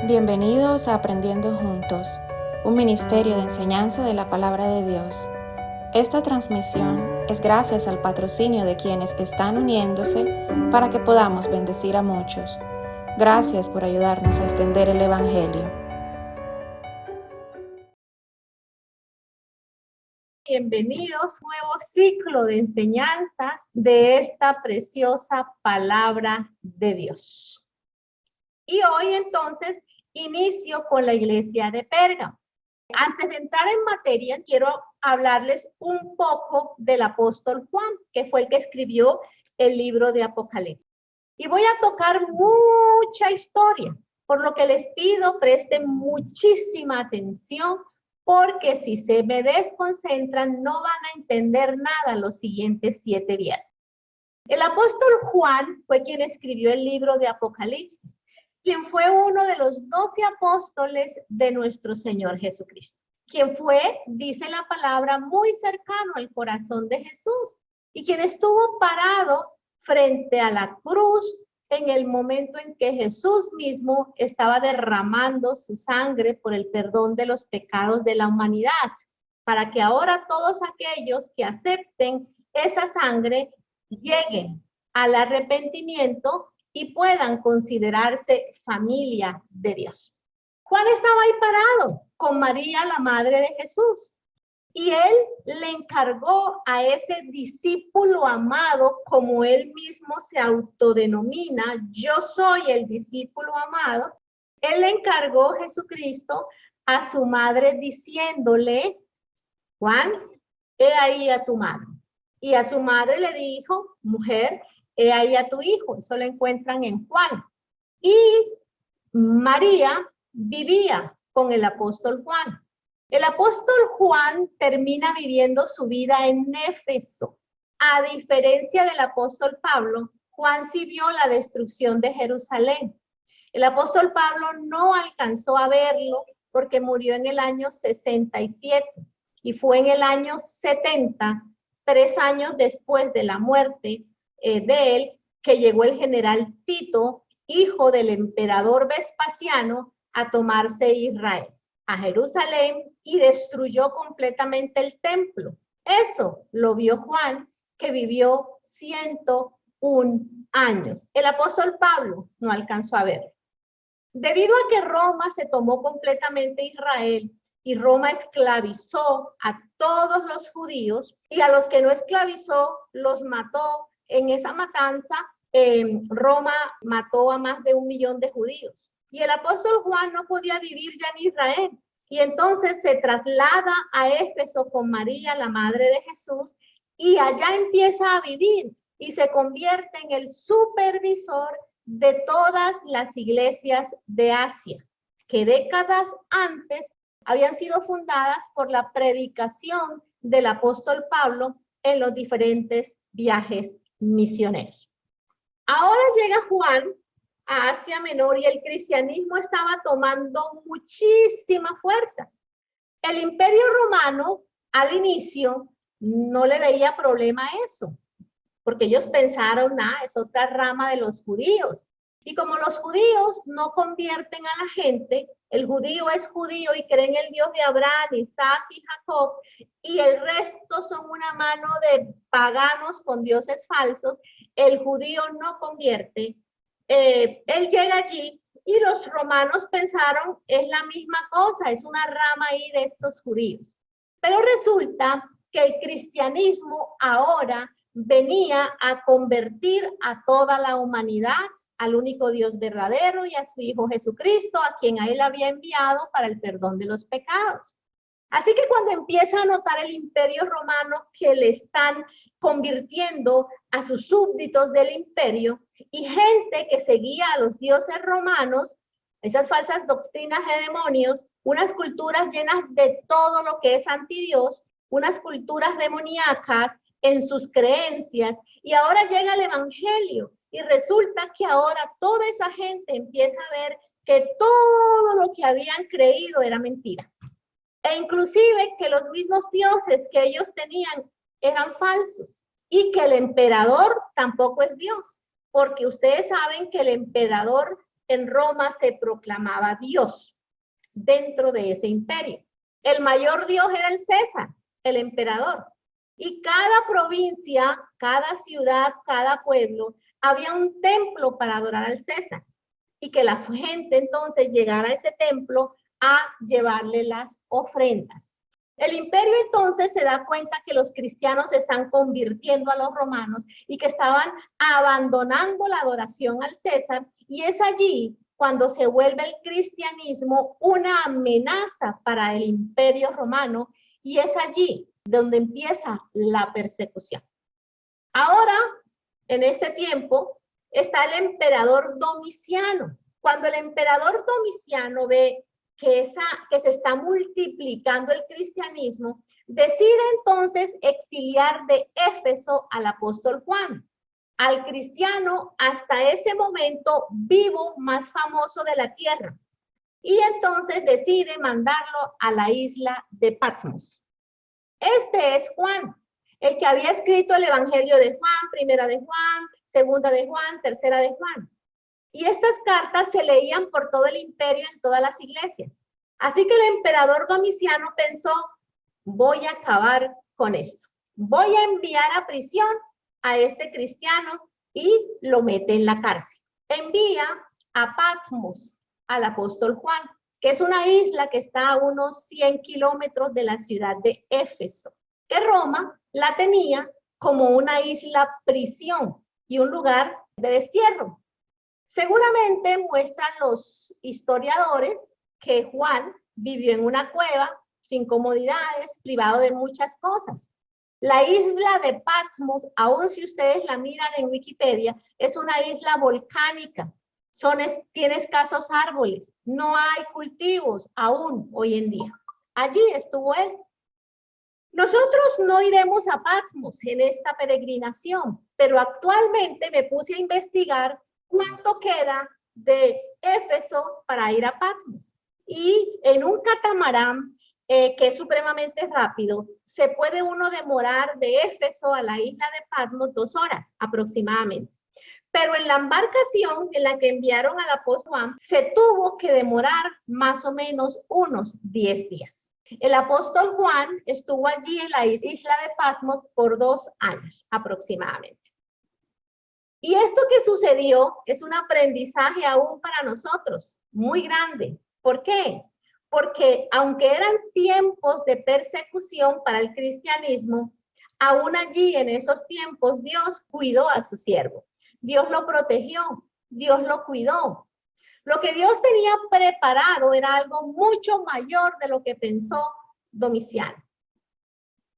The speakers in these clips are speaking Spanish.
Bienvenidos a Aprendiendo Juntos, un ministerio de enseñanza de la palabra de Dios. Esta transmisión es gracias al patrocinio de quienes están uniéndose para que podamos bendecir a muchos. Gracias por ayudarnos a extender el Evangelio. Bienvenidos a un nuevo ciclo de enseñanza de esta preciosa palabra de Dios. Y hoy entonces inicio con la iglesia de Pérgamo. Antes de entrar en materia, quiero hablarles un poco del apóstol Juan, que fue el que escribió el libro de Apocalipsis. Y voy a tocar mucha historia, por lo que les pido presten muchísima atención, porque si se me desconcentran no van a entender nada los siguientes 7 viernes. El apóstol Juan fue quien escribió el libro de Apocalipsis, quien fue uno de los 12 apóstoles de nuestro Señor Jesucristo, quien fue, dice la palabra, muy cercano al corazón de Jesús y quien estuvo parado frente a la cruz en el momento en que Jesús mismo estaba derramando su sangre por el perdón de los pecados de la humanidad, para que ahora todos aquellos que acepten esa sangre lleguen al arrepentimiento y puedan considerarse familia de Dios. Juan estaba ahí parado con María, la madre de Jesús, y él le encargó a ese discípulo amado, como él mismo se autodenomina, yo soy el discípulo amado, él le encargó Jesucristo a su madre diciéndole, Juan, he ahí a tu madre. Y a su madre le dijo, mujer, he ahí a tu hijo. Eso lo encuentran en Juan. Y María vivía con el apóstol Juan. El apóstol Juan termina viviendo su vida en Éfeso. A diferencia del apóstol Pablo, Juan sí vio la destrucción de Jerusalén. El apóstol Pablo no alcanzó a verlo porque murió en el año 67 y fue en el año 70, 3 años después de la muerte de él, que llegó el general Tito, hijo del emperador Vespasiano, a tomarse Israel, a Jerusalén, y destruyó completamente el templo. Eso lo vio Juan, que vivió 101 años. El apóstol Pablo no alcanzó a verlo. Debido a que Roma se tomó completamente Israel y Roma esclavizó a todos los judíos, y a los que no esclavizó los mató en esa matanza, Roma mató a más de 1 millón de judíos. Y el apóstol Juan no podía vivir ya en Israel. Y entonces se traslada a Éfeso con María, la madre de Jesús, y allá empieza a vivir y se convierte en el supervisor de todas las iglesias de Asia, que décadas antes habían sido fundadas por la predicación del apóstol Pablo en los diferentes viajes misioneros. Ahora llega Juan a Asia Menor y el cristianismo estaba tomando muchísima fuerza. El Imperio Romano al inicio no le veía problema a eso, porque ellos pensaron, es otra rama de los judíos. Y como los judíos no convierten a la gente, el judío es judío y cree en el Dios de Abraham, Isaac y Jacob, y el resto son una mano de paganos con dioses falsos, el judío no convierte. Él llega allí y los romanos pensaron, es la misma cosa, es una rama ahí de estos judíos. Pero resulta que el cristianismo ahora venía a convertir a toda la humanidad al único Dios verdadero y a su Hijo Jesucristo, a quien a él había enviado para el perdón de los pecados. Así que cuando empieza a notar el Imperio Romano que le están convirtiendo a sus súbditos del imperio y gente que seguía a los dioses romanos, esas falsas doctrinas de demonios, unas culturas llenas de todo lo que es antidios, unas culturas demoníacas en sus creencias, y ahora llega el evangelio y resulta que ahora toda esa gente empieza a ver que todo lo que habían creído era mentira, e inclusive que los mismos dioses que ellos tenían eran falsos, y que el emperador tampoco es Dios, porque ustedes saben que el emperador en Roma se proclamaba Dios dentro de ese imperio. El mayor Dios era el César, el emperador. Y cada provincia, cada ciudad, cada pueblo, había un templo para adorar al César. Y que la gente entonces llegara a ese templo a llevarle las ofrendas. El imperio entonces se da cuenta que los cristianos se están convirtiendo a los romanos y que estaban abandonando la adoración al César, y es allí cuando se vuelve el cristianismo una amenaza para el imperio romano, y es allí donde empieza la persecución. Ahora, en este tiempo, está el emperador Domiciano. Cuando el emperador Domiciano ve que se está multiplicando el cristianismo, decide entonces exiliar de Éfeso al apóstol Juan, al cristiano hasta ese momento vivo más famoso de la tierra. Y entonces decide mandarlo a la isla de Patmos. Este es Juan, el que había escrito el Evangelio de Juan, primera de Juan, segunda de Juan, tercera de Juan. Y estas cartas se leían por todo el imperio en todas las iglesias. Así que el emperador Domiciano pensó, voy a acabar con esto. Voy a enviar a prisión a este cristiano y lo mete en la cárcel. Envía a Patmos al apóstol Juan, que es una isla que está a unos 100 kilómetros de la ciudad de Éfeso, que Roma la tenía como una isla prisión y un lugar de destierro. Seguramente muestran los historiadores que Juan vivió en una cueva, sin comodidades, privado de muchas cosas. La isla de Patmos, aun si ustedes la miran en Wikipedia, es una isla volcánica. Tiene escasos árboles, no hay cultivos aún hoy en día. Allí estuvo él. Nosotros no iremos a Patmos en esta peregrinación, pero actualmente me puse a investigar cuánto queda de Éfeso para ir a Patmos. Y en un catamarán, que es supremamente rápido, se puede uno demorar de Éfeso a la isla de Patmos 2 horas aproximadamente. Pero en la embarcación en la que enviaron al apóstol Juan, se tuvo que demorar más o menos unos 10 días. El apóstol Juan estuvo allí en la isla de Patmos por 2 años aproximadamente. Y esto que sucedió es un aprendizaje aún para nosotros, muy grande. ¿Por qué? Porque aunque eran tiempos de persecución para el cristianismo, aún allí en esos tiempos Dios cuidó a su siervo. Dios lo protegió, Dios lo cuidó. Lo que Dios tenía preparado era algo mucho mayor de lo que pensó Domiciano.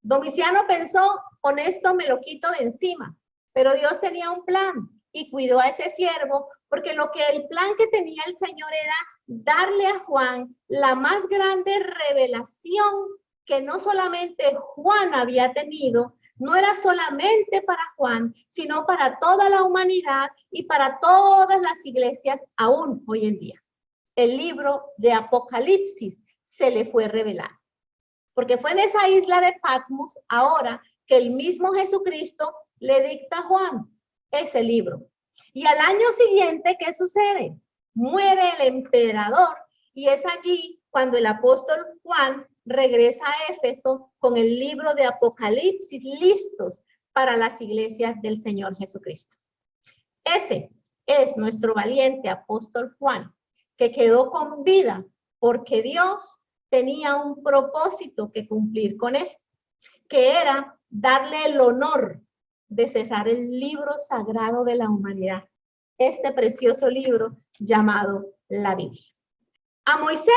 Domiciano pensó, con esto me lo quito de encima, pero Dios tenía un plan y cuidó a ese siervo, porque el plan que tenía el Señor era darle a Juan la más grande revelación que no solamente Juan había tenido, no era solamente para Juan, sino para toda la humanidad y para todas las iglesias aún hoy en día. El libro de Apocalipsis se le fue revelado, porque fue en esa isla de Patmos ahora que el mismo Jesucristo le dicta a Juan ese libro. Y al año siguiente, ¿qué sucede? Muere el emperador y es allí cuando el apóstol Juan regresa a Éfeso con el libro de Apocalipsis listos para las iglesias del Señor Jesucristo. Ese es nuestro valiente apóstol Juan, que quedó con vida porque Dios tenía un propósito que cumplir con él, que era darle el honor de cerrar el libro sagrado de la humanidad, este precioso libro llamado la Biblia. A Moisés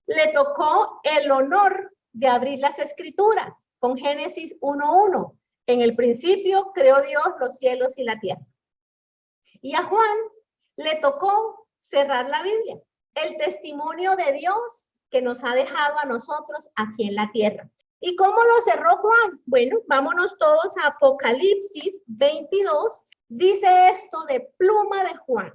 le tocó el honor de abrir las escrituras con Génesis 1:1. En el principio creó Dios los cielos y la tierra. Y a Juan le tocó cerrar la Biblia, el testimonio de Dios que nos ha dejado a nosotros aquí en la tierra. ¿Y cómo lo cerró Juan? Bueno, vámonos todos a Apocalipsis 22. Dice esto de pluma de Juan.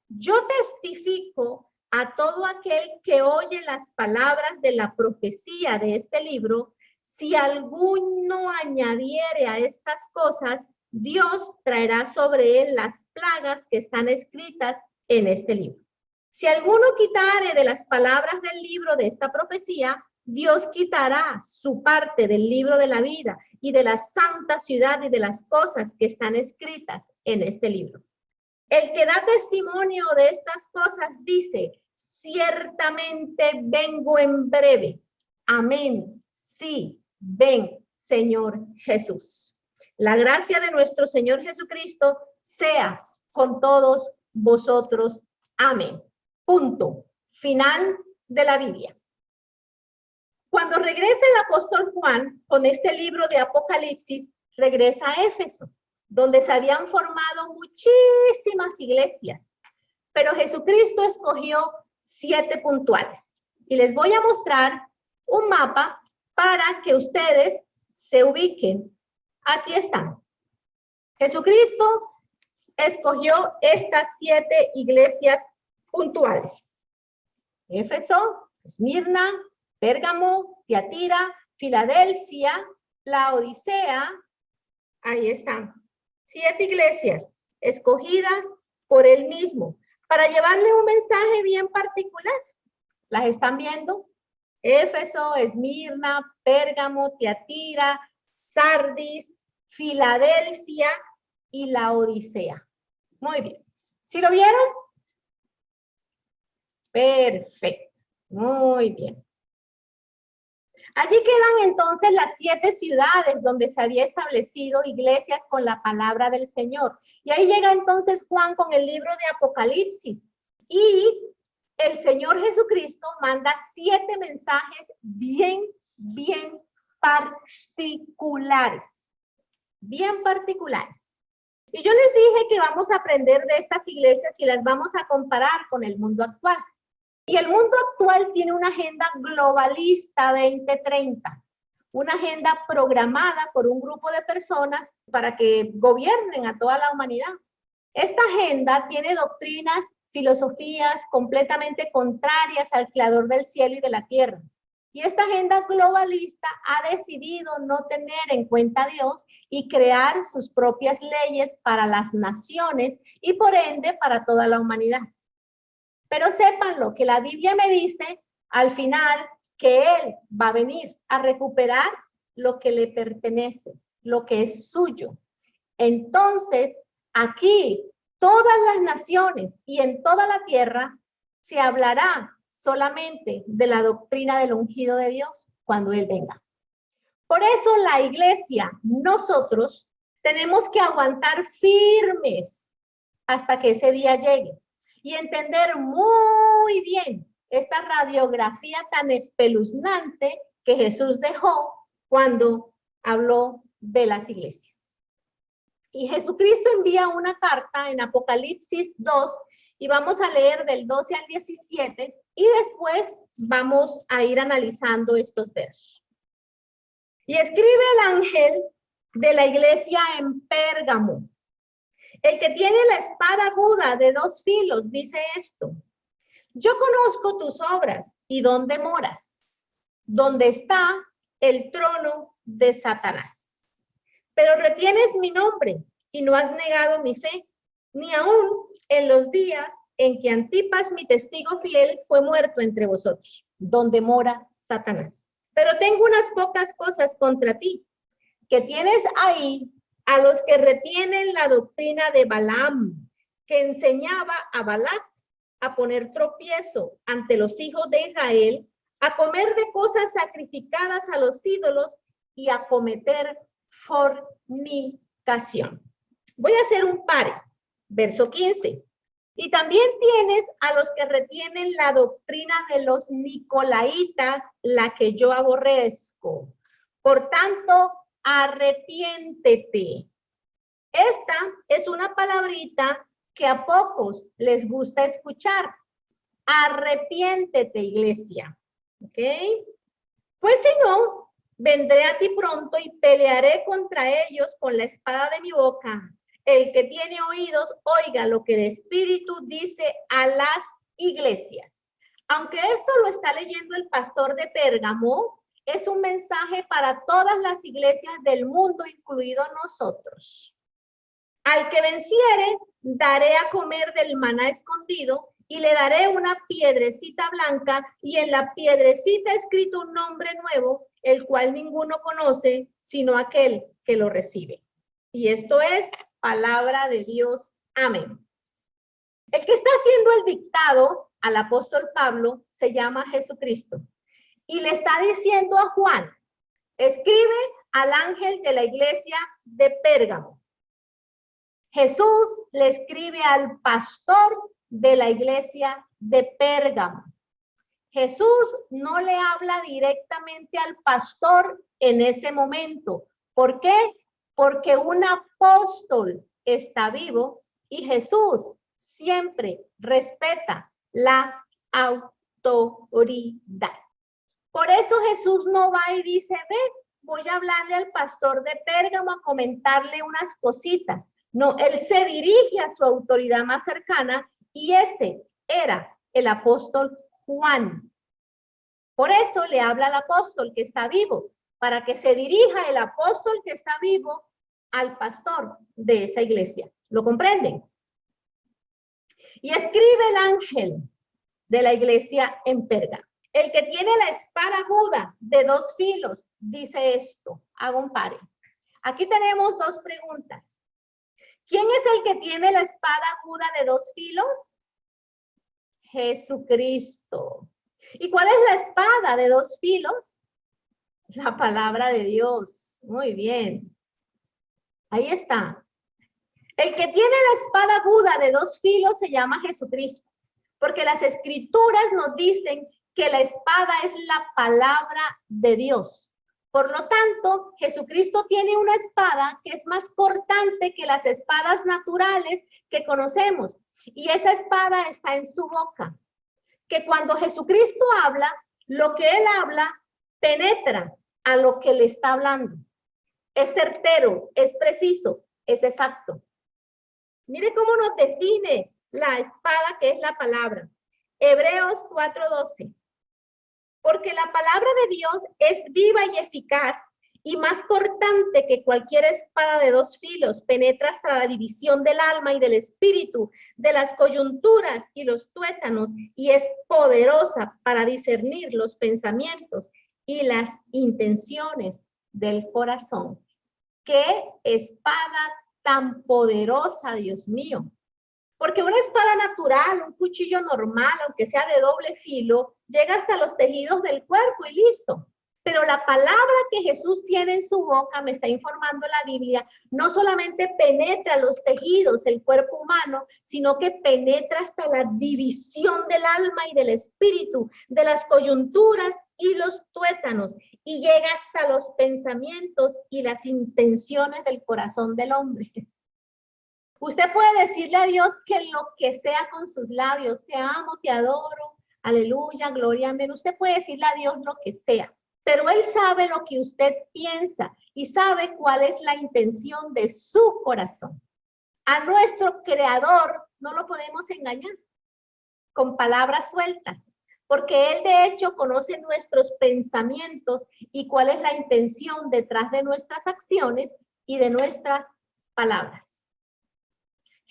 Yo testifico a todo aquel que oye las palabras de la profecía de este libro, si alguno añadiere a estas cosas, Dios traerá sobre él las plagas que están escritas en este libro. Si alguno quitare de las palabras del libro de esta profecía, Dios quitará su parte del libro de la vida y de la santa ciudad y de las cosas que están escritas en este libro. El que da testimonio de estas cosas dice, ciertamente vengo en breve. Amén. Sí, ven, Señor Jesús. La gracia de nuestro Señor Jesucristo sea con todos vosotros. Amén. Punto. Final de la Biblia. Cuando regresa el apóstol Juan con este libro de Apocalipsis, regresa a Éfeso, donde se habían formado muchísimas iglesias. Pero Jesucristo escogió 7 puntuales. Y les voy a mostrar un mapa para que ustedes se ubiquen. Aquí están. Jesucristo escogió estas 7 iglesias puntuales. Éfeso, Esmirna, Pérgamo, Tiatira, Filadelfia, Laodicea. Ahí están. 7 iglesias escogidas por él mismo para llevarle un mensaje bien particular. ¿Las están viendo? Éfeso, Esmirna, Pérgamo, Tiatira, Sardis, Filadelfia y Laodicea. Muy bien. ¿Sí lo vieron? Perfecto. Muy bien. Allí quedan entonces las 7 ciudades donde se había establecido iglesias con la palabra del Señor. Y ahí llega entonces Juan con el libro de Apocalipsis. Y el Señor Jesucristo manda 7 mensajes bien particulares. Bien particulares. Y yo les dije que vamos a aprender de estas iglesias y las vamos a comparar con el mundo actual. Y el mundo actual tiene una agenda globalista 2030, una agenda programada por un grupo de personas para que gobiernen a toda la humanidad. Esta agenda tiene doctrinas, filosofías completamente contrarias al Creador del cielo y de la tierra. Y esta agenda globalista ha decidido no tener en cuenta a Dios y crear sus propias leyes para las naciones y por ende para toda la humanidad. Pero sépanlo, que la Biblia me dice al final que Él va a venir a recuperar lo que le pertenece, lo que es suyo. Entonces, aquí, todas las naciones y en toda la tierra se hablará solamente de la doctrina del ungido de Dios cuando Él venga. Por eso la iglesia, nosotros, tenemos que aguantar firmes hasta que ese día llegue. Y entender muy bien esta radiografía tan espeluznante que Jesús dejó cuando habló de las iglesias. Y Jesucristo envía una carta en Apocalipsis 2 y vamos a leer del 12 al 17 y después vamos a ir analizando estos versos. Y escribe el ángel de la iglesia en Pérgamo. El que tiene la espada aguda de 2 filos dice esto: yo conozco tus obras y dónde moras, donde está el trono de Satanás. Pero retienes mi nombre y no has negado mi fe, ni aún en los días en que Antipas, mi testigo fiel, fue muerto entre vosotros, donde mora Satanás. Pero tengo unas pocas cosas contra ti, que tienes ahí a los que retienen la doctrina de Balaam, que enseñaba a Balac a poner tropiezo ante los hijos de Israel, a comer de cosas sacrificadas a los ídolos y a cometer fornicación. Voy a hacer un pare, verso 15. Y también tienes a los que retienen la doctrina de los nicolaitas, la que yo aborrezco. Por tanto, arrepiéntete. Esta es una palabrita que a pocos les gusta escuchar. Arrepiéntete, iglesia. ¿Ok? Pues si no, vendré a ti pronto y pelearé contra ellos con la espada de mi boca. El que tiene oídos, oiga lo que el Espíritu dice a las iglesias. Aunque esto lo está leyendo el pastor de Pérgamo, es un mensaje para todas las iglesias del mundo, incluido nosotros. Al que venciere, daré a comer del maná escondido y le daré una piedrecita blanca y en la piedrecita escrito un nombre nuevo, el cual ninguno conoce sino aquel que lo recibe. Y esto es palabra de Dios. Amén. El que está haciendo el dictado al apóstol Pablo se llama Jesucristo y le está diciendo a Juan, escribe al ángel de la iglesia de Pérgamo. Jesús le escribe al pastor de la iglesia de Pérgamo. Jesús no le habla directamente al pastor en ese momento. ¿Por qué? Porque un apóstol está vivo y Jesús siempre respeta la autoridad. Por eso Jesús no va y dice, ve, voy a hablarle al pastor de Pérgamo a comentarle unas cositas. No, él se dirige a su autoridad más cercana y ese era el apóstol Juan. Por eso le habla al apóstol que está vivo, para que se dirija el apóstol que está vivo al pastor de esa iglesia. ¿Lo comprenden? Y escribe el ángel de la iglesia en Pérgamo. El que tiene la espada aguda de 2 filos dice esto. Hago un pare. Aquí tenemos 2 preguntas. ¿Quién es el que tiene la espada aguda de 2 filos? Jesucristo. ¿Y cuál es la espada de 2 filos? La palabra de Dios. Muy bien. Ahí está. El que tiene la espada aguda de 2 filos se llama Jesucristo, porque las escrituras nos dicen que la espada es la palabra de Dios. Por lo tanto, Jesucristo tiene una espada que es más cortante que las espadas naturales que conocemos. Y esa espada está en su boca. Que cuando Jesucristo habla, lo que él habla penetra a lo que le está hablando. Es certero, es preciso, es exacto. Mire cómo nos define la espada que es la palabra. Hebreos 4:12. Porque la palabra de Dios es viva y eficaz y más cortante que cualquier espada de 2 filos, penetra hasta la división del alma y del espíritu, de las coyunturas y los tuétanos, y es poderosa para discernir los pensamientos y las intenciones del corazón. ¡Qué espada tan poderosa, Dios mío! Porque una espada natural, un cuchillo normal, aunque sea de doble filo, llega hasta los tejidos del cuerpo y listo. Pero la palabra que Jesús tiene en su boca, me está informando la Biblia, no solamente penetra los tejidos, el cuerpo humano, sino que penetra hasta la división del alma y del espíritu, de las coyunturas y los tuétanos, y llega hasta los pensamientos y las intenciones del corazón del hombre. Usted puede decirle a Dios que lo que sea con sus labios, te amo, te adoro, aleluya, gloria, amén. Usted puede decirle a Dios lo que sea, pero Él sabe lo que usted piensa y sabe cuál es la intención de su corazón. A nuestro Creador no lo podemos engañar con palabras sueltas, porque Él de hecho conoce nuestros pensamientos y cuál es la intención detrás de nuestras acciones y de nuestras palabras.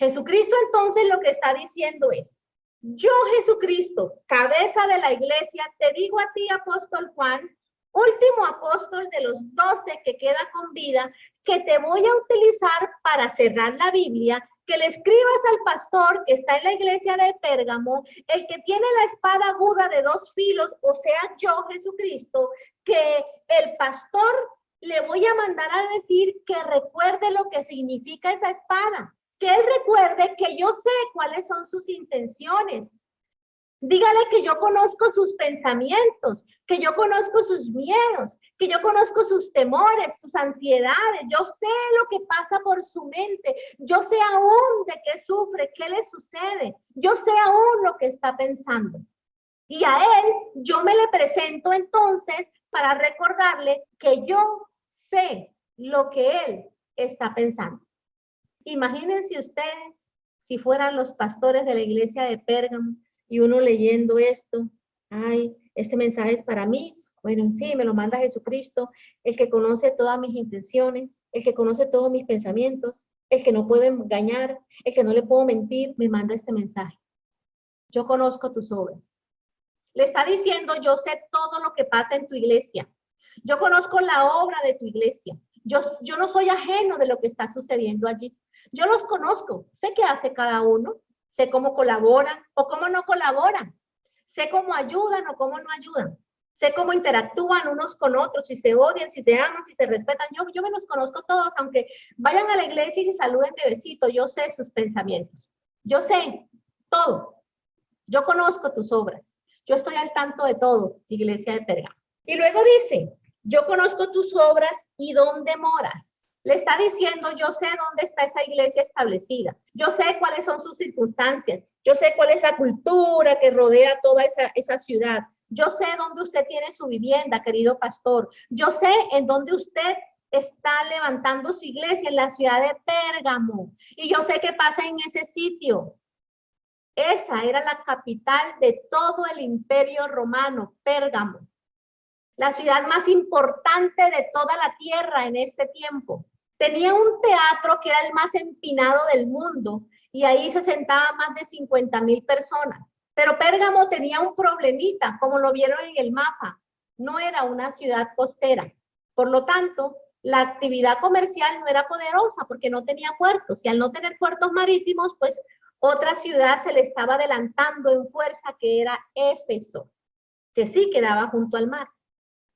Jesucristo entonces lo que está diciendo es, yo Jesucristo, cabeza de la iglesia, te digo a ti, apóstol Juan, último apóstol de los 12 que queda con vida, que te voy a utilizar para cerrar la Biblia, que le escribas al pastor que está en la iglesia de Pérgamo, el que tiene la espada aguda de 2 filos, o sea, yo Jesucristo, que el pastor le voy a mandar a decir que recuerde lo que significa esa espada. Que él recuerde que yo sé cuáles son sus intenciones. Dígale que yo conozco sus pensamientos, que yo conozco sus miedos, que yo conozco sus temores, sus ansiedades. Yo sé lo que pasa por su mente. Yo sé aún de qué sufre, qué le sucede. Yo sé aún lo que está pensando. Y a él yo me le presento entonces para recordarle que yo sé lo que él está pensando. Imagínense ustedes si fueran los pastores de la iglesia de Pérgamo y uno leyendo esto, ay, este mensaje es para mí. Bueno, sí, me lo manda Jesucristo, el que conoce todas mis intenciones, el que conoce todos mis pensamientos. el que no puedo engañar, el que no le puedo mentir, me manda este mensaje. Yo conozco tus obras. Le está diciendo, yo sé todo lo que pasa en tu iglesia. Yo conozco la obra de tu iglesia. Yo no soy ajeno de lo que está sucediendo allí. Yo los conozco. Sé qué hace cada uno. Sé cómo colaboran o cómo no colaboran. Sé cómo ayudan o cómo no ayudan. Sé cómo interactúan unos con otros, si se odian, si se aman, si se respetan. Yo me los conozco todos, aunque vayan a la iglesia y se saluden de besito. Yo sé sus pensamientos. Yo sé todo. Yo conozco tus obras. Yo estoy al tanto de todo, iglesia de Pérgamo. Y luego dice, yo conozco tus obras y dónde moras. Le está diciendo, yo sé dónde está esa iglesia establecida. Yo sé cuáles son sus circunstancias. Yo sé cuál es la cultura que rodea toda esa ciudad. Yo sé dónde usted tiene su vivienda, querido pastor. Yo sé en dónde usted está levantando su iglesia, en la ciudad de Pérgamo. Y yo sé qué pasa en ese sitio. Esa era la capital de todo el imperio romano, Pérgamo. La ciudad más importante de toda la tierra en ese tiempo. Tenía un teatro que era el más empinado del mundo y ahí se sentaban más de 50,000 personas. Pero Pérgamo tenía un problemita, como lo vieron en el mapa. No era una ciudad costera. Por lo tanto, la actividad comercial no era poderosa porque no tenía puertos. Y al no tener puertos marítimos, pues otra ciudad se le estaba adelantando en fuerza, que era Éfeso, que sí quedaba junto al mar.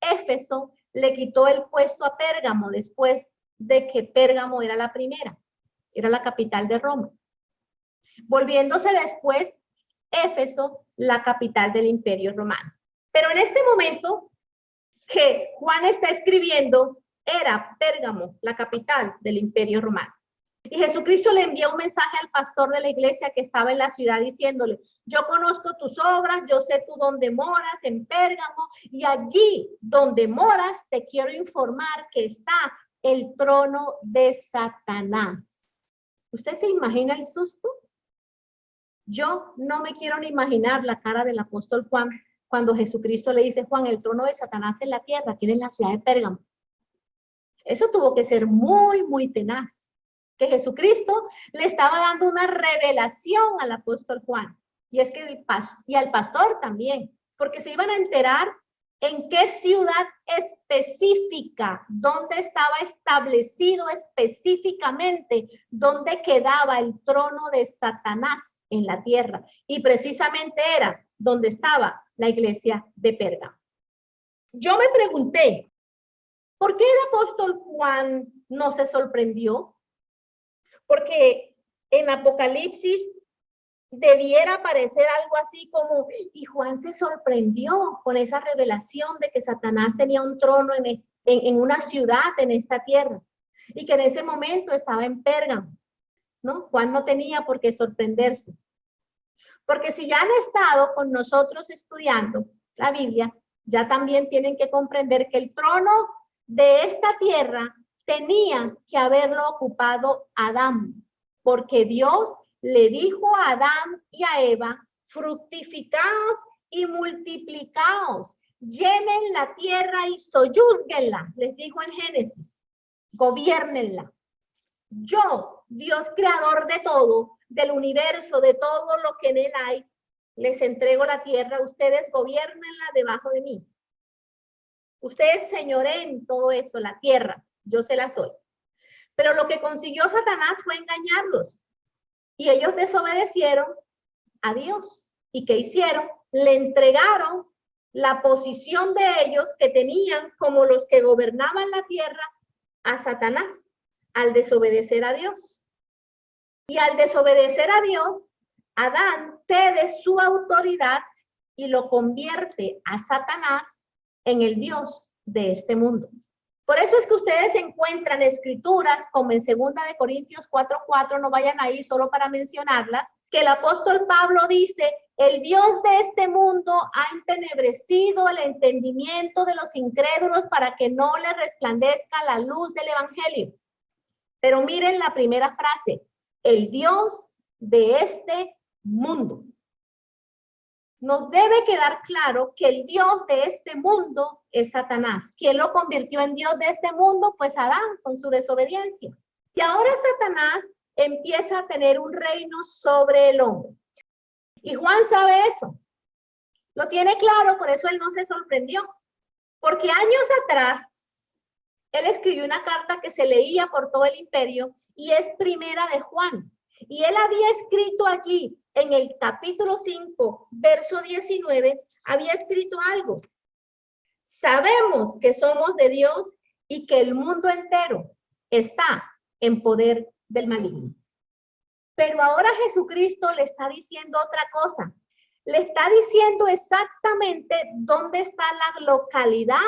Éfeso le quitó el puesto a Pérgamo después de que Pérgamo era la primera, era la capital de Roma. Volviéndose después Éfeso la capital del imperio romano. Pero en este momento que Juan está escribiendo, era Pérgamo la capital del imperio romano. Y Jesucristo le envió un mensaje al pastor de la iglesia que estaba en la ciudad diciéndole, yo conozco tus obras, yo sé tú dónde moras, en Pérgamo, y allí donde moras te quiero informar que está el trono de Satanás. ¿Usted se imagina el susto? Yo no me quiero ni imaginar la cara del apóstol Juan cuando Jesucristo le dice, Juan, el trono de Satanás en la tierra, aquí en la ciudad de Pérgamo. Eso tuvo que ser muy, muy tenaz. Que Jesucristo le estaba dando una revelación al apóstol Juan. Y es que al pastor también, porque se iban a enterar en qué ciudad específica, dónde estaba establecido específicamente, dónde quedaba el trono de Satanás en la tierra. Y precisamente era donde estaba la iglesia de Pérgamo. Yo me pregunté, ¿por qué el apóstol Juan no se sorprendió? Porque en Apocalipsis debiera aparecer algo así como, y Juan se sorprendió con esa revelación de que Satanás tenía un trono en una ciudad en esta tierra, y que en ese momento estaba en Pérgamo, ¿no? Juan no tenía por qué sorprenderse. Porque si ya han estado con nosotros estudiando la Biblia, ya también tienen que comprender que el trono de esta tierra tenía que haberlo ocupado Adán, porque Dios le dijo a Adán y a Eva, fructificaos y multiplicaos, llenen la tierra y soyúzguenla, les dijo en Génesis, gobiernenla. Yo, Dios creador de todo, del universo, de todo lo que en él hay, les entrego la tierra, ustedes gobiernenla debajo de mí. Ustedes señoreen todo eso, la tierra, yo se las doy. Pero lo que consiguió Satanás fue engañarlos. Y ellos desobedecieron a Dios. ¿Y qué hicieron? Le entregaron la posición de ellos que tenían como los que gobernaban la tierra a Satanás, al desobedecer a Dios. Y al desobedecer a Dios, Adán cede su autoridad y lo convierte a Satanás en el Dios de este mundo. Por eso es que ustedes encuentran escrituras como en 2 de Corintios 4:4, no vayan ahí solo para mencionarlas, que el apóstol Pablo dice, el Dios de este mundo ha entenebrecido el entendimiento de los incrédulos para que no les resplandezca la luz del evangelio. Pero miren la primera frase, el Dios de este mundo. Nos debe quedar claro que el Dios de este mundo es Satanás. ¿Quién lo convirtió en Dios de este mundo? Pues Adán, con su desobediencia. Y ahora Satanás empieza a tener un reino sobre el hombre. Y Juan sabe eso. Lo tiene claro, por eso él no se sorprendió. Porque años atrás, él escribió una carta que se leía por todo el imperio y es primera de Juan. Y él había escrito allí, en el capítulo 5, verso 19, había escrito algo. Sabemos que somos de Dios y que el mundo entero está en poder del maligno. Pero ahora Jesucristo le está diciendo otra cosa. Le está diciendo exactamente dónde está la localidad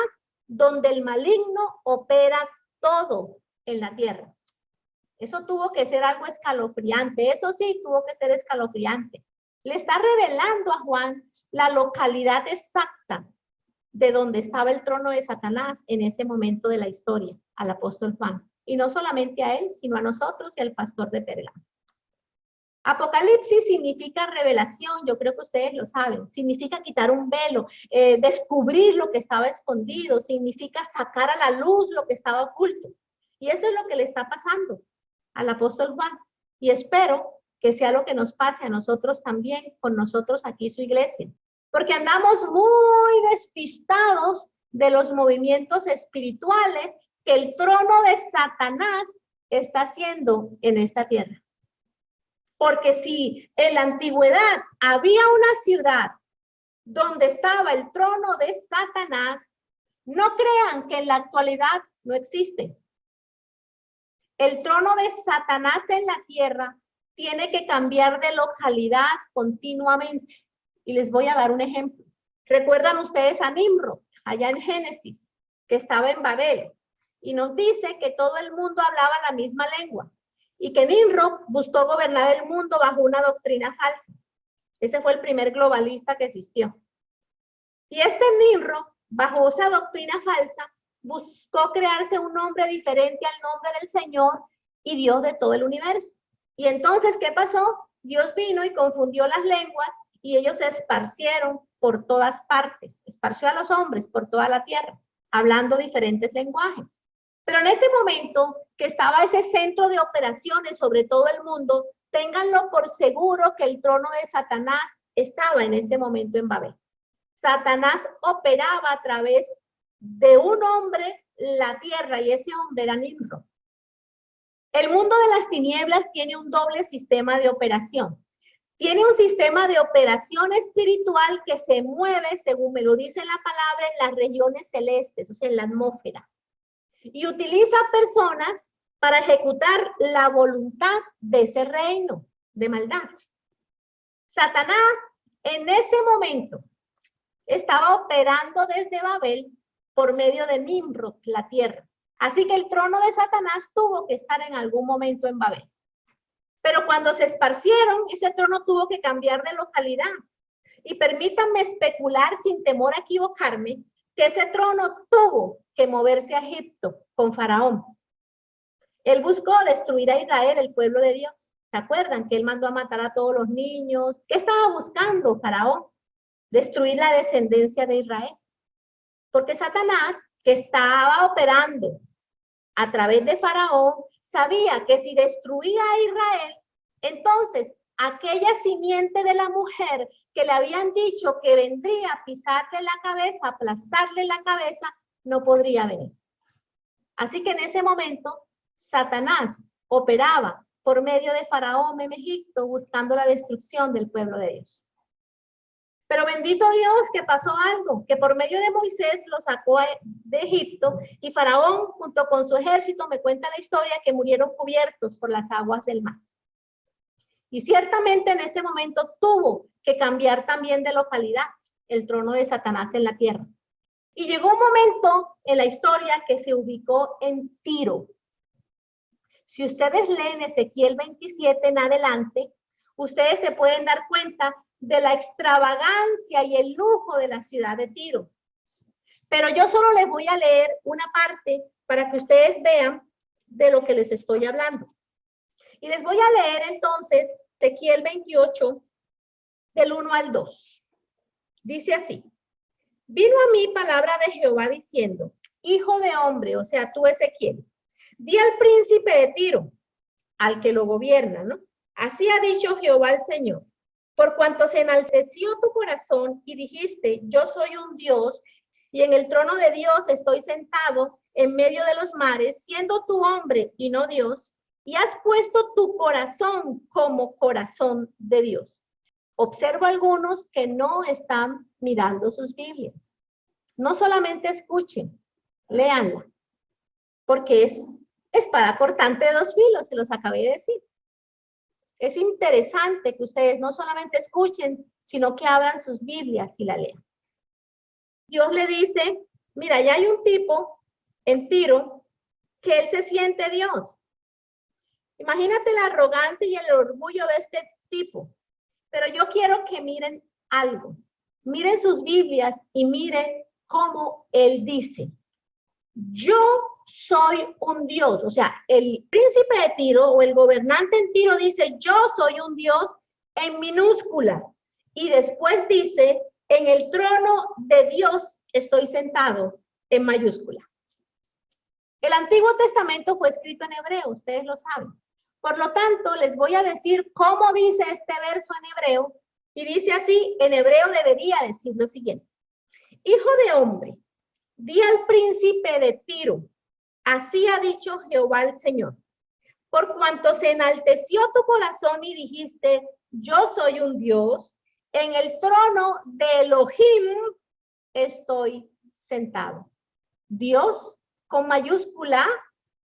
donde el maligno opera todo en la tierra. Eso tuvo que ser algo escalofriante. Eso sí, tuvo que ser escalofriante. Le está revelando a Juan la localidad exacta de donde estaba el trono de Satanás en ese momento de la historia, al apóstol Juan. Y no solamente a él, sino a nosotros y al pastor de Pérgamo. Apocalipsis significa revelación, yo creo que ustedes lo saben, significa quitar un velo, descubrir lo que estaba escondido, significa sacar a la luz lo que estaba oculto. Y eso es lo que le está pasando al apóstol Juan. Y espero que sea lo que nos pase a nosotros también, con nosotros aquí su iglesia. Porque andamos muy despistados de los movimientos espirituales que el trono de Satanás está haciendo en esta tierra. Porque si en la antigüedad había una ciudad donde estaba el trono de Satanás, no crean que en la actualidad no existe. El trono de Satanás en la tierra tiene que cambiar de localidad continuamente. Y les voy a dar un ejemplo. ¿Recuerdan ustedes a Nimrod, allá en Génesis, que estaba en Babel? Y nos dice que todo el mundo hablaba la misma lengua. Y que Nimrod buscó gobernar el mundo bajo una doctrina falsa. Ese fue el primer globalista que existió. Y este Nimrod, bajo esa doctrina falsa, buscó crearse un nombre diferente al nombre del Señor y Dios de todo el universo. Y entonces, ¿qué pasó? Dios vino y confundió las lenguas y ellos se esparcieron por todas partes. Esparció a los hombres por toda la tierra, hablando diferentes lenguajes. Pero en ese momento que estaba ese centro de operaciones sobre todo el mundo, ténganlo por seguro que el trono de Satanás estaba en ese momento en Babel. Satanás operaba a través de un hombre la tierra y ese hombre era Nimrod. El mundo de las tinieblas tiene un doble sistema de operación. Tiene un sistema de operación espiritual que se mueve, según me lo dice la palabra, en las regiones celestes, o sea, en la atmósfera. Y utiliza personas para ejecutar la voluntad de ese reino de maldad. Satanás en ese momento estaba operando desde Babel por medio de Nimrod, la tierra. Así que el trono de Satanás tuvo que estar en algún momento en Babel. Pero cuando se esparcieron, ese trono tuvo que cambiar de localidad. Y permítanme especular sin temor a equivocarme, que ese trono tuvo que moverse a Egipto con Faraón. Él buscó destruir a Israel, el pueblo de Dios. ¿Se acuerdan que él mandó a matar a todos los niños? ¿Qué estaba buscando Faraón? Destruir la descendencia de Israel. Porque Satanás, que estaba operando a través de Faraón, sabía que si destruía a Israel, entonces aquella simiente de la mujer que le habían dicho que vendría a pisarle la cabeza, aplastarle la cabeza, no podría venir. Así que en ese momento, Satanás operaba por medio de Faraón en Egipto, buscando la destrucción del pueblo de Dios. Pero bendito Dios que pasó algo, que por medio de Moisés lo sacó de Egipto y Faraón junto con su ejército, me cuenta la historia, que murieron cubiertos por las aguas del mar. Y ciertamente en este momento tuvo que cambiar también de localidad el trono de Satanás en la tierra. Y llegó un momento en la historia que se ubicó en Tiro. Si ustedes leen Ezequiel 27 en adelante, ustedes se pueden dar cuenta de la extravagancia y el lujo de la ciudad de Tiro. Pero yo solo les voy a leer una parte para que ustedes vean de lo que les estoy hablando. Y les voy a leer entonces Ezequiel 28, del 1 al 2. Dice así: vino a mí palabra de Jehová diciendo, hijo de hombre, o sea, tú Ezequiel, di al príncipe de Tiro, al que lo gobierna, ¿no? Así ha dicho Jehová el Señor. Por cuanto se enalteció tu corazón y dijiste, yo soy un Dios y en el trono de Dios estoy sentado en medio de los mares, siendo tu hombre y no Dios, y has puesto tu corazón como corazón de Dios. Observo algunos que no están mirando sus Biblias. No solamente escuchen, léanla, porque es espada cortante de dos filos, se los acabé de decir. Es interesante que ustedes no solamente escuchen, sino que abran sus Biblias y la lean. Dios le dice, mira, ya hay un tipo en Tiro que él se siente Dios. Imagínate la arrogancia y el orgullo de este tipo. Pero yo quiero que miren algo. Miren sus Biblias y miren cómo él dice. Yo soy un Dios. O sea, el príncipe de Tiro o el gobernante en Tiro dice, yo soy un Dios en minúscula. Y después dice, en el trono de Dios estoy sentado en mayúscula. El Antiguo Testamento fue escrito en hebreo, ustedes lo saben. Por lo tanto, les voy a decir cómo dice este verso en hebreo. Y dice así, en hebreo debería decir lo siguiente. Hijo de hombre, di al príncipe de Tiro, así ha dicho Jehová el Señor. Por cuanto se enalteció tu corazón y dijiste, yo soy un Dios, en el trono de Elohim estoy sentado. Dios con mayúscula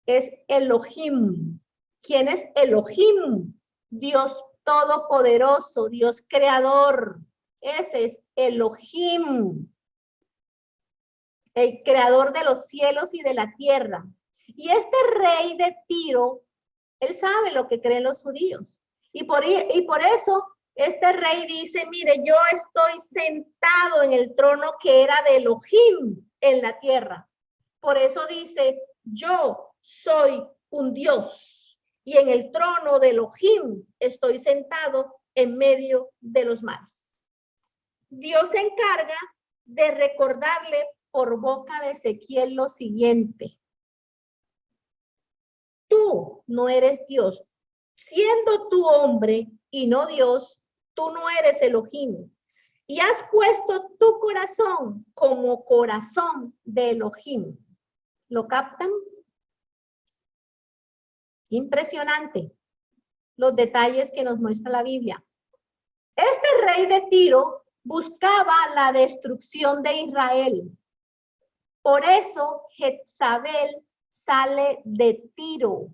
es Elohim. ¿Quién es Elohim? Dios todopoderoso, Dios creador. Ese es Elohim, el creador de los cielos y de la tierra. Y este rey de Tiro, él sabe lo que creen los judíos. Y por eso este rey dice, mire, yo estoy sentado en el trono que era de Elohim en la tierra. Por eso dice, yo soy un Dios y en el trono de Elohim estoy sentado en medio de los mares. Dios se encarga de recordarle por boca de Ezequiel lo siguiente. Tú no eres Dios. Siendo tú hombre y no Dios, tú no eres Elohim. Y has puesto tu corazón como corazón de Elohim. ¿Lo captan? Impresionante los detalles que nos muestra la Biblia. Este rey de Tiro buscaba la destrucción de Israel. Por eso Jezabel sale de Tiro.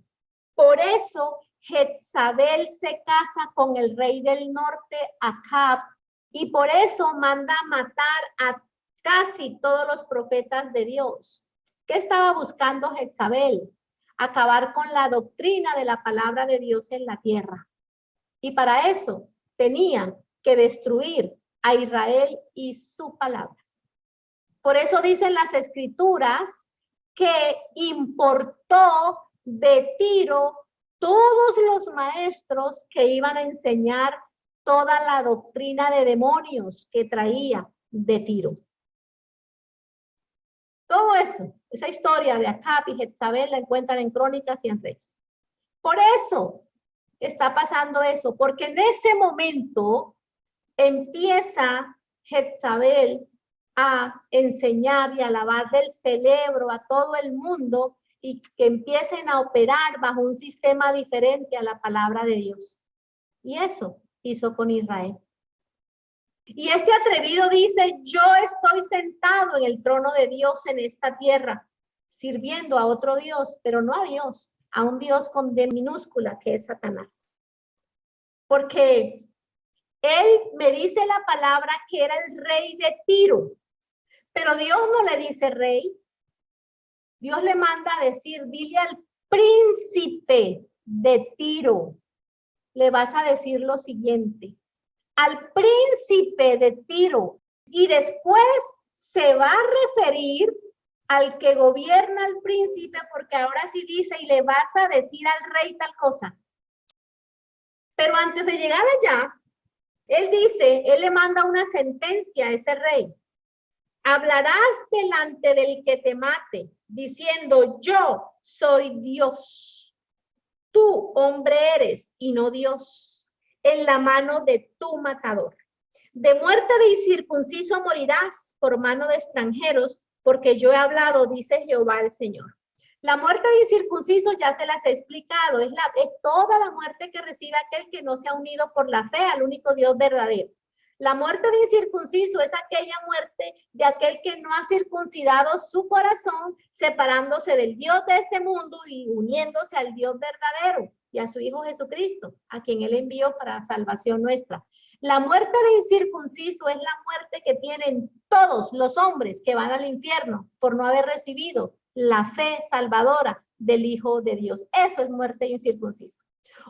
Por eso Jezabel se casa con el rey del norte, Acab, y por eso manda a matar a casi todos los profetas de Dios. ¿Qué estaba buscando Jezabel? Acabar con la doctrina de la palabra de Dios en la tierra. Y para eso tenían que destruir a Israel y su palabra. Por eso dicen las escrituras que importó de Tiro todos los maestros que iban a enseñar toda la doctrina de demonios que traía de Tiro. Todo eso, esa historia de Acab y Jezabel la encuentran en Crónicas y en Reyes. Por eso está pasando eso, porque en ese momento empieza Jezabel a enseñar y a lavar del cerebro a todo el mundo y que empiecen a operar bajo un sistema diferente a la palabra de Dios. Y eso hizo con Israel. Y este atrevido dice, yo estoy sentado en el trono de Dios en esta tierra, sirviendo a otro Dios, pero no a Dios, a un Dios con D minúscula que es Satanás. Porque él me dice la palabra que era el rey de Tiro, pero Dios no le dice rey. Dios le manda a decir, dile al príncipe de Tiro, le vas a decir lo siguiente, al príncipe de Tiro, y después se va a referir al que gobierna al príncipe, porque ahora sí dice, y le vas a decir al rey tal cosa. Pero antes de llegar allá, él dice, él le manda una sentencia a ese rey. Hablarás delante del que te mate, diciendo, yo soy Dios. tú, hombre, eres y no Dios, en la mano de tu matador. De muerte de incircunciso morirás por mano de extranjeros, porque yo he hablado, dice Jehová el Señor. La muerte de incircunciso ya se las he explicado, es toda la muerte que recibe aquel que no se ha unido por la fe al único Dios verdadero. La muerte de incircunciso es aquella muerte de aquel que no ha circuncidado su corazón, separándose del Dios de este mundo y uniéndose al Dios verdadero y a su Hijo Jesucristo, a quien Él envió para salvación nuestra. La muerte de incircunciso es la muerte que tienen todos los hombres que van al infierno por no haber recibido la fe salvadora del Hijo de Dios. Eso es muerte de incircunciso.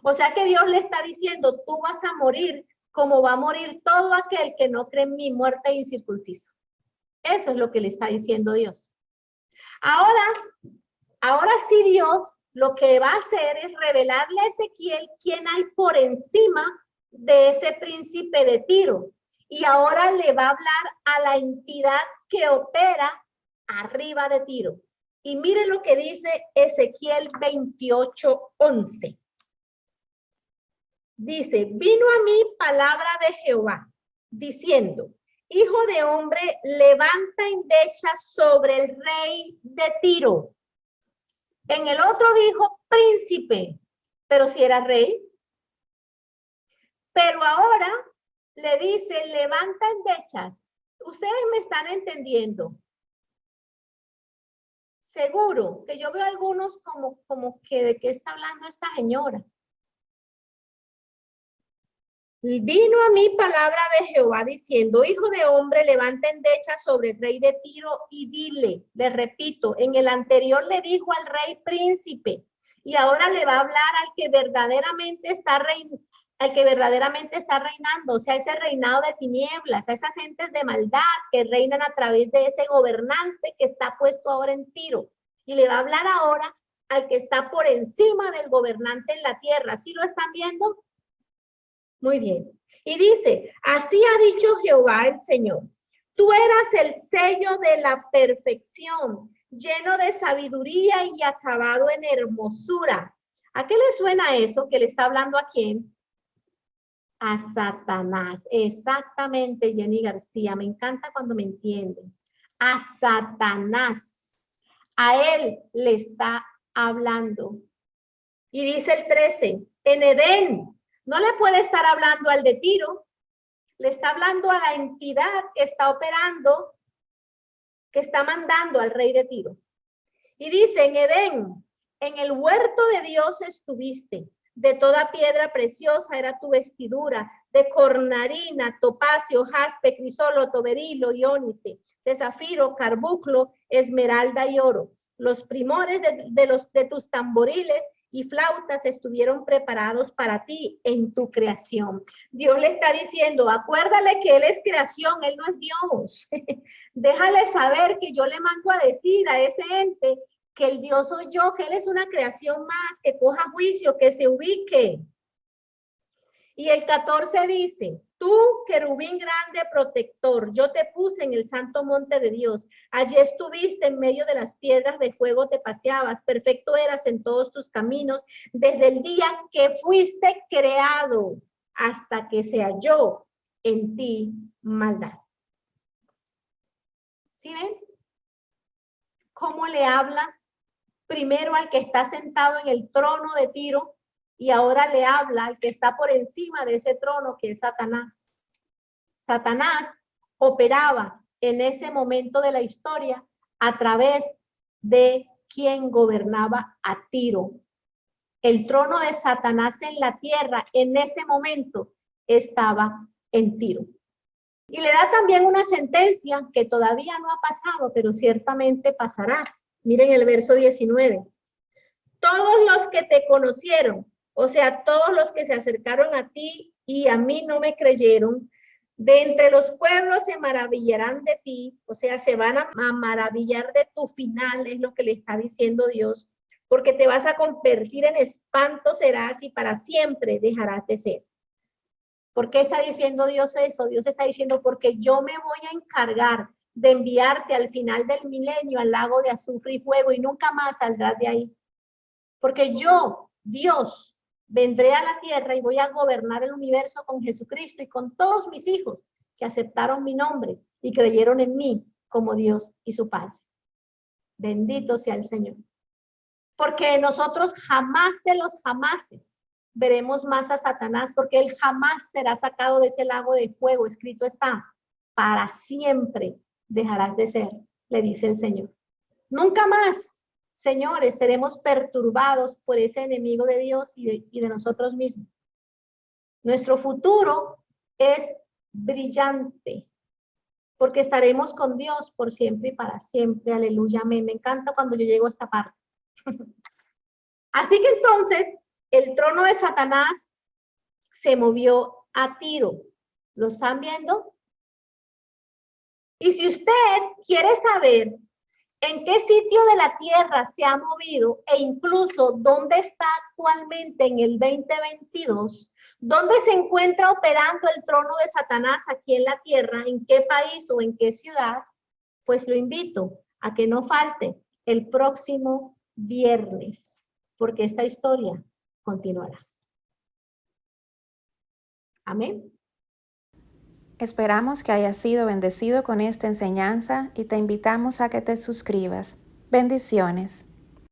O sea que Dios le está diciendo, tú vas a morir como va a morir todo aquel que no cree en mi, muerte de incircunciso. Eso es lo que le está diciendo Dios. Ahora sí Dios lo que va a hacer es revelarle a Ezequiel quién hay por encima de ese príncipe de Tiro. Y ahora le va a hablar a la entidad que opera arriba de Tiro. Y mire lo que dice Ezequiel 28:11. Dice, vino a mí palabra de Jehová, diciendo, hijo de hombre, levanta endecha sobre el rey de Tiro. En el otro dijo príncipe, pero si era rey. Pero ahora le dice, levanta endechas. Ustedes me están entendiendo. Seguro que yo veo algunos como que de qué está hablando esta señora. Vino a mí palabra de Jehová diciendo, hijo de hombre, levanta endecha sobre el rey de Tiro y dile, le repito, en el anterior le dijo al rey príncipe y ahora le va a hablar al que verdaderamente está reinando, o sea, ese reinado de tinieblas, a esas gentes de maldad que reinan a través de ese gobernante que está puesto ahora en Tiro. Y le va a hablar ahora al que está por encima del gobernante en la tierra. ¿Sí lo están viendo? Muy bien. Y dice, así ha dicho Jehová el Señor. Tú eras el sello de la perfección, lleno de sabiduría y acabado en hermosura. ¿A qué le suena eso que le está hablando a quién? A Satanás. Exactamente, Jenny García. Me encanta cuando me entienden. A Satanás. A él le está hablando. Y dice el 13, en Edén. No le puede estar hablando al de Tiro, le está hablando a la entidad que está operando, que está mandando al rey de Tiro. Y dice, en Edén, en el huerto de Dios estuviste, de toda piedra preciosa era tu vestidura, de cornarina, topacio, jaspe, crisólito, berilo y ónice, de zafiro, carbunclo, esmeralda y oro. Los primores de tus tamboriles y flautas estuvieron preparados para ti en tu creación. Dios le está diciendo, acuérdale que Él es creación, Él no es Dios. Déjale saber que yo le mando a decir a ese ente que el Dios soy yo, que Él es una creación más, que coja juicio, que se ubique. Y el 14 dice, tú, querubín grande protector, yo te puse en el santo monte de Dios. Allí estuviste en medio de las piedras de fuego, te paseabas. Perfecto eras en todos tus caminos, desde el día que fuiste creado hasta que se halló en ti maldad. ¿Sí ven? ¿Cómo le habla primero al que está sentado en el trono de Tiro? Y ahora le habla al que está por encima de ese trono, que es Satanás. Satanás operaba en ese momento de la historia a través de quien gobernaba a Tiro. El trono de Satanás en la tierra en ese momento estaba en Tiro. Y le da también una sentencia que todavía no ha pasado, pero ciertamente pasará. Miren el verso 19. Todos los que te conocieron, o sea, todos los que se acercaron a ti y a mí no me creyeron, de entre los pueblos se maravillarán de ti, o sea, se van a maravillar de tu final, es lo que le está diciendo Dios, porque te vas a convertir en espanto serás y para siempre dejarás de ser. ¿Por qué está diciendo Dios eso? Dios está diciendo porque yo me voy a encargar de enviarte al final del milenio al lago de azufre y fuego y nunca más saldrás de ahí. Porque yo Dios, vendré a la tierra y voy a gobernar el universo con Jesucristo y con todos mis hijos que aceptaron mi nombre y creyeron en mí como Dios y su Padre. Bendito sea el Señor. Porque nosotros jamás de los jamases veremos más a Satanás, porque él jamás será sacado de ese lago de fuego. Escrito está, para siempre dejarás de ser, le dice el Señor. Nunca más, señores, seremos perturbados por ese enemigo de Dios y de nosotros mismos. Nuestro futuro es brillante, porque estaremos con Dios por siempre y para siempre. Aleluya, amén. Me encanta cuando yo llego a esta parte. Así que entonces, el trono de Satanás se movió a Tiro. ¿Lo están viendo? Y si usted quiere saber en qué sitio de la tierra se ha movido e incluso dónde está actualmente en el 2022, dónde se encuentra operando el trono de Satanás aquí en la tierra, en qué país o en qué ciudad, pues lo invito a que no falte el próximo viernes, porque esta historia continuará. Amén. Esperamos que hayas sido bendecido con esta enseñanza y te invitamos a que te suscribas. Bendiciones.